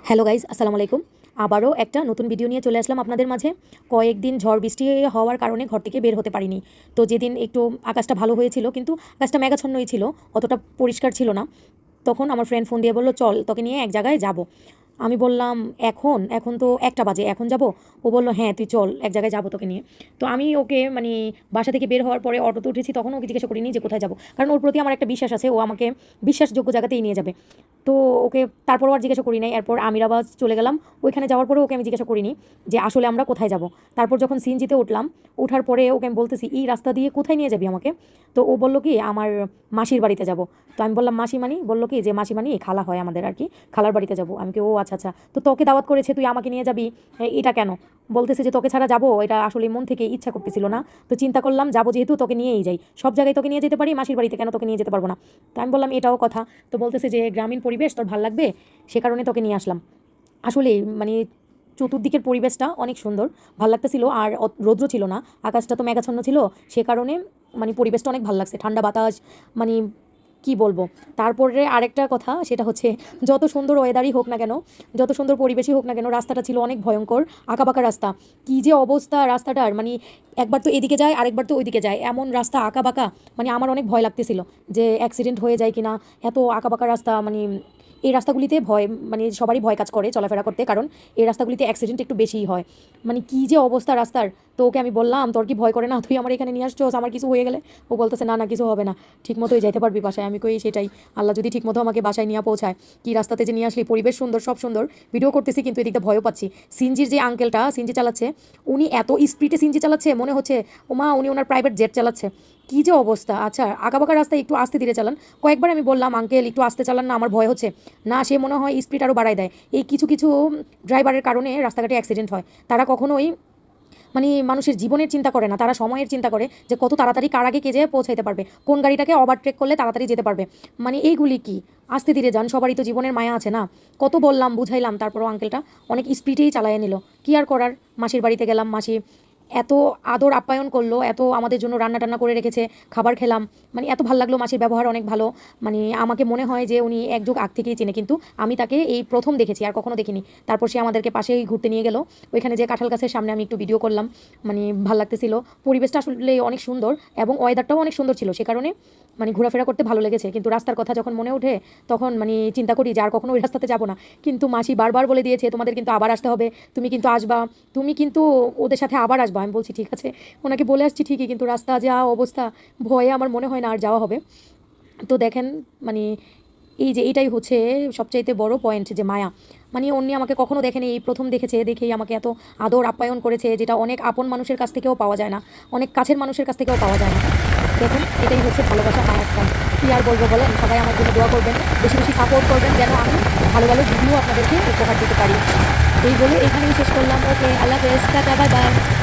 Hello guys, আসসালামু আলাইকুম। আবারও একটা নতুন ভিডিও নিয়ে চলে আসলাম আপনাদের মাঝে। কয়েকদিন ঝড় বৃষ্টি হওয়ার কারণে ঘর থেকে বের হতে পারিনি। তো যেদিন একটু আকাশটা ভালো হয়েছিল, কিন্তু আকাশটা মেঘাচ্ছন্নই ছিল, অতটা পরিষ্কার ছিল না। তখন আমার ফ্রেন্ড ফোন দিয়ে বলল, চল তোকে নিয়ে এক জায়গায় যাব। আমি বললাম, এখন এখন তো 1টা বাজে, এখন যাব? ও বলল, হ্যাঁ তুই চল, এক জায়গায় যাবো তোকে নিয়ে। তো আমি ওকে বাসা থেকে বের হওয়ার পরে অটোতে উঠেছি, তখন ওকে জিজ্ঞাসা করিনি যে কোথায় যাবো, কারণ ওর প্রতি আমার একটা বিশ্বাস আছে, ও আমাকে বিশ্বাসযোগ্য জায়গাতেই নিয়ে যাবে। তো ওকে তারপরও আর জিজ্ঞাসা করি নাই। এরপর আমিরাবাদ চলে গেলাম। ওইখানে যাওয়ার পরেও ওকে আমি জিজ্ঞাসা করিনি যে আসলে আমরা কোথায় যাব। তারপর যখন সিএনজিতে উঠলাম, ওঠার পরে ওকে আমি বলতেছি, এই রাস্তা দিয়ে কোথায় নিয়ে যাবি আমাকে? তো ও বলল কি, আমার মাসির বাড়িতে যাব। তো আমি বললাম, মাসি মানি? বললো কি যে মাসি মানি খালা হয় আমাদের আর কি, খালার বাড়িতে যাব। আমি কি, ও আচ্ছা আচ্ছা, তো তোকে দাওয়াত করেছে, তুই আমাকে নিয়ে যাবি, এটা কেন? বলতেছে যে তোকে ছাড়া যাবো, এটা আসলে মন থেকে ইচ্ছা করতেছিল না। তো চিন্তা করলাম যাবো যেহেতু, তোকে নিয়েই যাই, সব জায়গায় তোকে নিয়ে যেতে পারি, মাসির বাড়িতে কেন তোকে নিয়ে যেতে পারবো না? তো আমি বললাম, এটাও কথা। তো বলতেছে যে গ্রামীণ পরিবেশ তোর ভাল লাগবে, সে কারণে তোকে নিয়ে আসলাম। আসলে চতুর্দিকের পরিবেশটা অনেক সুন্দর, ভাল লাগতেছিল। আর রৌদ্র ছিল না, আকাশটা তো মেঘাচ্ছন্ন ছিল, সে কারণে পরিবেশটা অনেক ভালো লাগছে, ঠান্ডা বাতাস, মানে কি বলবো। তারপরে আরেকটা কথা, সেটা হচ্ছে, যত সুন্দর ওয়েদারই হোক না কেন, যত সুন্দর পরিবেশই হোক না কেন, রাস্তাটা ছিল অনেক ভয়ঙ্কর, আঁকাবাঁকা রাস্তা। কী যে অবস্থা রাস্তাটার, একবার তো এদিকে যায়, আরেকবার তো ওইদিকে যায়, এমন রাস্তা আঁকাবাঁকা, আমার অনেক ভয় লাগতেছিল যে অ্যাক্সিডেন্ট হয়ে যায় কিনা। এত আঁকাবাঁকা রাস্তা, এই রাস্তাগুলিতে ভয়, সবারই ভয় কাজ করে চলাফেরা করতে, কারণ এই রাস্তাগুলিতে অ্যাক্সিডেন্ট একটু বেশিই হয়। কী যে অবস্থা রাস্তার। তো ওকে আমি বললাম, তোর কি ভয় করে না? তুই আমার এখানে নিয়ে আসছোস, আমার কিছু হয়ে গেলে? ও বলতেছে, না না কিছু হবে না, ঠিক মতোই যাইতে পারবি বাসায়। আমি কই, সেটাই, আল্লাহ যদি ঠিক মতো আমাকে বাসায় নিয়ে পৌঁছায়। কি রাস্তাতে যে নিয়ে আসলি, পরিবেশ সুন্দর, সব সুন্দর, ভিডিও করতেছি, কিন্তু এদিকটা ভয়ও পাচ্ছি। সিনজির যে আঙ্কেলটা সিনজি চালাচ্ছে, উনি এত স্পিডে সিনজি চালাচ্ছে, মনে হচ্ছে ওমা উনি ওনার প্রাইভেট জেট চালাচ্ছে। কী যে অবস্থা। আচ্ছা, আঁকাবাঁকা রাস্তায় একটু আস্তে ধীরে চালান। কয়েকবার আমি বললাম, আঙ্কেল একটু আস্তে চালান না, আমার ভয় হচ্ছে। না, সে মনে হয় স্পিড আরও বাড়ায় দেয়। এই কিছু কিছু ড্রাইভারের কারণে রাস্তাঘাটে অ্যাক্সিডেন্ট হয়। তারা কখনোই মানুষের জীবনের চিন্তা করে না, তারা সময়ের চিন্তা করে যে কত তাড়াতাড়ি কার আগে কে যেয়ে পৌঁছাইতে পারবে, কোন গাড়িটাকে ওভারটেক করলে তাড়াতাড়ি যেতে পারবে। এইগুলি কি, আস্তে ধীরে যান, সবারই তো জীবনের মায়া আছে না। কত বললাম, বুঝাইলাম, তারপরও আঙ্কেলটা অনেক স্পিডেই চালাইয়া নিল। কি আর করার, মাসির বাড়িতে গেলাম, মাসি এত আদর আপ্যায়ন করলো, এত আমাদের জন্য রান্না টান্না করে রেখেছে, খাবার খেলাম, এত ভালো লাগলো। মাসির ব্যবহার অনেক ভালো। আমাকে মনে হয় যে উনি এক যুগ আগ থেকেই চেনে, কিন্তু আমি তাকে এই প্রথম দেখেছি, আর কখনো দেখিনি। তারপর সে আমাদেরকে পাশেই ঘুরতে নিয়ে গেল, ওইখানে যে কাঁঠাল গাছের সামনে আমি একটু ভিডিও করলাম। ভাল লাগতেছিল, পরিবেশটা আসলে অনেক সুন্দর, এবং ওয়েদারটাও অনেক সুন্দর ছিল, সে কারণে ঘোরাফেরা করতে ভালো লেগেছে। কিন্তু রাস্তার কথা যখন মনে ওঠে, তখন চিন্তা করি যে আর কখনো ওই রাস্তাতে যাবো না। কিন্তু মাসি বারবার বলে দিয়েছে, তোমাদের কিন্তু আবার আসতে হবে, তুমি কিন্তু আসবা, তুমি কিন্তু ওদের সাথে আবার আসবা। আমি বলছি ঠিক আছে, ওনাকে বলে আসছি ঠিকই, কিন্তু রাস্তা যা অবস্থা, ভয়ে আমার মনে হয় না আর যাওয়া হবে। তো দেখেন, এই যে এটাই হচ্ছে সবচাইতে বড় পয়েন্ট, যে মায়া। অন্য আমাকে কখনো দেখেনি, এই প্রথম দেখেছে, দেখেই আমাকে এত আদর আপ্যায়ন করেছে, যেটা অনেক আপন মানুষের কাছ থেকেও পাওয়া যায় না, অনেক কাছের মানুষের কাছ থেকেও পাওয়া যায় না। দেখুন, এটাই হচ্ছে ভালোবাসা, মায়ার টান। কী আর বলবো বলেন, সবাই আমার জন্য দোয়া করবেন, বেশি বেশি সাপোর্ট করবেন, যেন আমি ভালো ভালো ভিডিও আপনাদেরকে উপহার দিতে পারি। এই বলে এখানেই শেষ করলাম। ওকে, আল্লাহ হাফেজ, টাটা, বাই বাই।